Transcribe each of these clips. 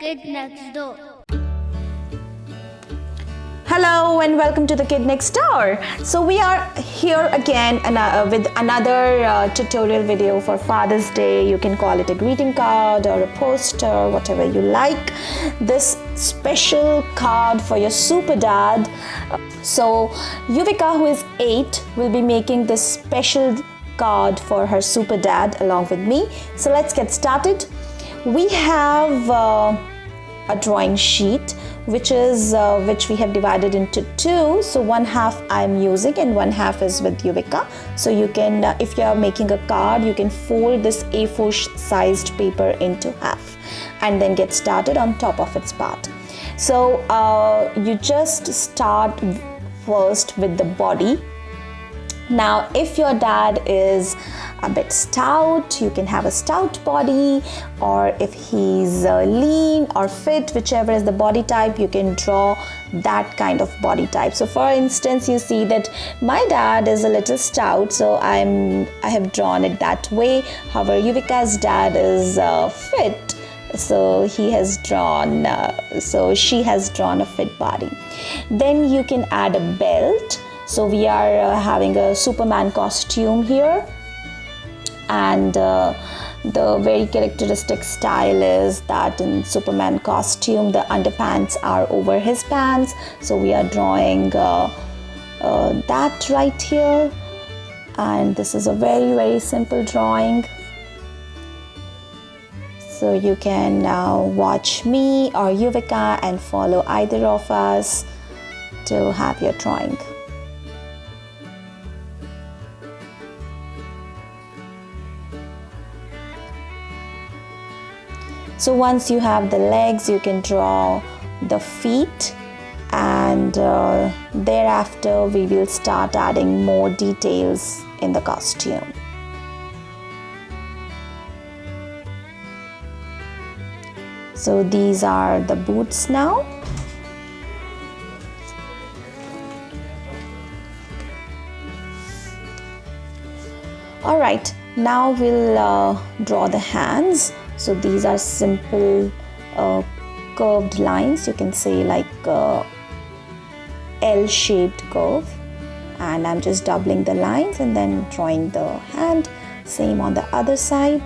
Kid Next Door. Hello and welcome to the Kid Next Door. So we are here again with another tutorial video for Father's Day. You can call it a greeting card or a poster, whatever you like. This special card for your super dad. So Yuvika, who is 8, will be making this special card for her super dad along with me. So let's get started. We have a drawing sheet which we have divided into two. So one half I'm using and one half is with Yuvika. So you can, if you are making a card, you can fold this A4 sized paper into half and then get started on top of its part. So you just start first with the body. Now, if your dad is a bit stout, you can have a stout body, or if he's lean or fit, whichever is the body type, you can draw that kind of body type. So for instance, you see that my dad is a little stout, so I have drawn it that way. However, Yuvika's dad is fit, so she has drawn a fit body. Then you can add a belt. So we are having a Superman costume here, and the very characteristic style is that in Superman costume the underpants are over his pants. So we are drawing that right here, and this is a very simple drawing. So you can watch me or Yuvika and follow either of us to have your drawing. So once you have the legs, you can draw the feet, and thereafter we will start adding more details in the costume. So these are the boots now. Alright, now we'll draw the hands. So these are simple curved lines, you can say like L-shaped curve, and I'm just doubling the lines and then drawing the hand. Same on the other side.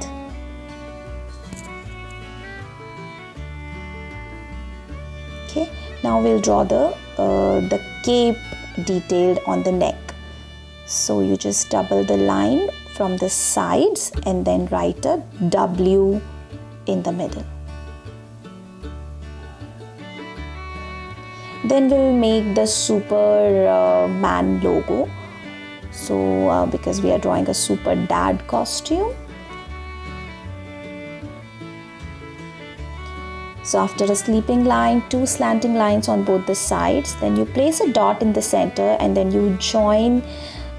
Okay, now we'll draw the cape detailed on the neck. So you just double the line from the sides and then write a W in the middle. Then we'll make the Superman logo. So because we are drawing a super dad costume. So after a sleeping line, 2 slanting lines on both the sides, then you place a dot in the center and then you join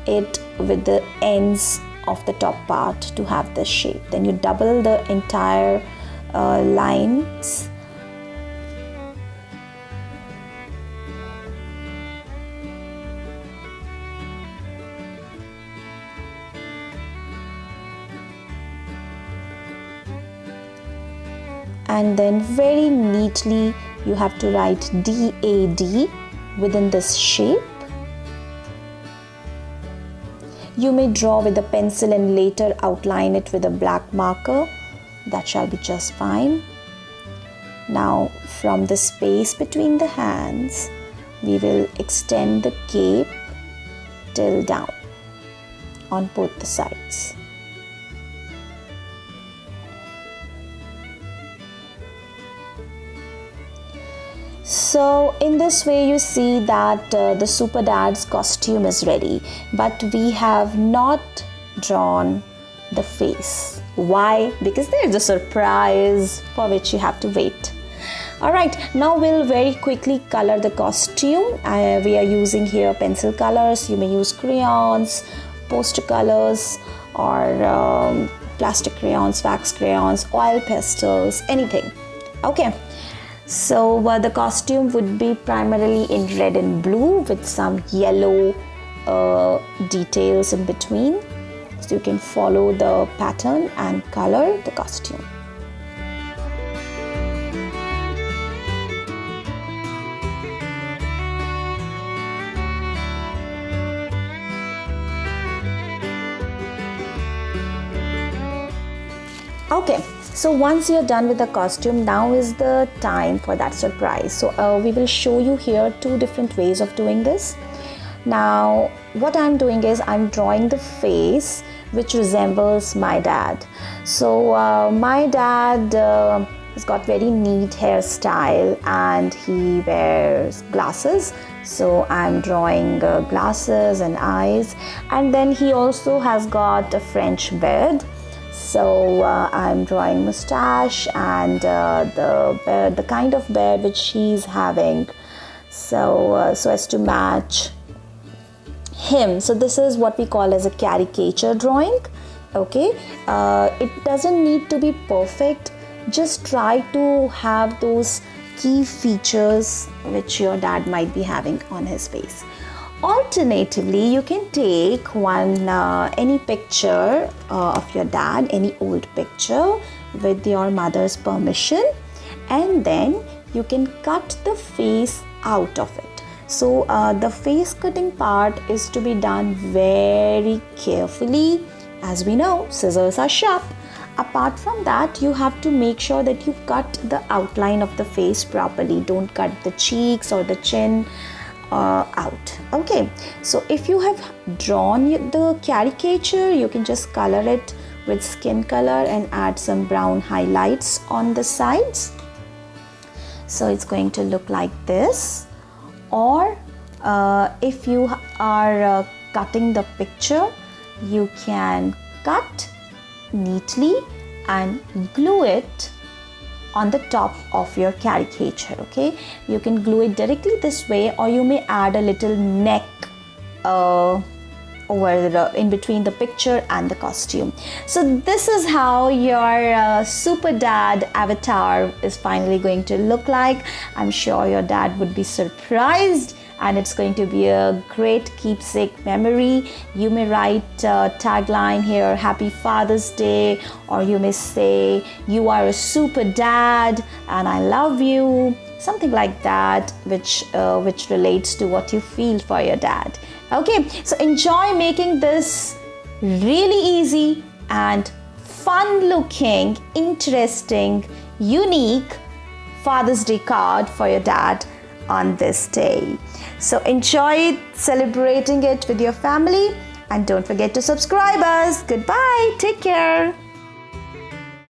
it with the ends of the top part to have this shape. Then you double the entire lines. And then very neatly you have to write DAD within this shape. You may draw with a pencil and later outline it with a black marker. That shall be just fine. Now from the space between the hands, we will extend the cape till down on both the sides. So in this way you see that the super dad's costume is ready, but we have not drawn the face. Why? Because there's a surprise for which you have to wait. Alright, now we'll very quickly color the costume. We are using here pencil colors. You may use crayons, poster colors, or plastic crayons, wax crayons, oil pastels, anything. Okay. So the costume would be primarily in red and blue with some yellow details in between. So you can follow the pattern and color the costume. Okay, so once you're done with the costume, now is the time for that surprise. So we will show you here 2 different ways of doing this. Now what I'm doing is I'm drawing the face which resembles my dad. So my dad has got very neat hairstyle and he wears glasses. So I'm drawing glasses and eyes, and then he also has got a French beard. So I'm drawing mustache and the kind of beard which he's having, so so as to match him. So this is what we call as a caricature drawing. Okay, it doesn't need to be perfect, just try to have those key features which your dad might be having on his face. Alternatively, you can take any picture of your dad, any old picture, with your mother's permission, and then you can cut the face out of it. So the face cutting part is to be done very carefully. As we know, scissors are sharp. Apart from that, you have to make sure that you cut the outline of the face properly. Don't cut the cheeks or the chin out. Okay, so if you have drawn the caricature, you can just color it with skin color and add some brown highlights on the sides. So it's going to look like this. Or if you are cutting the picture, you can cut neatly and glue it on the top of your caricature. Okay, you can glue it directly this way, or you may add a little neck in between the picture and the costume. So this is how your super dad avatar is finally going to look like. I'm sure your dad would be surprised, and it's going to be a great keepsake memory. You may write a tagline here, Happy Father's Day, or you may say, you are a super dad and I love you, something like that, which relates to what you feel for your dad. Okay, so enjoy making this really easy and fun looking, interesting, unique Father's Day card for your dad on this day. So enjoy celebrating it with your family, and don't forget to subscribe us. Goodbye, take care.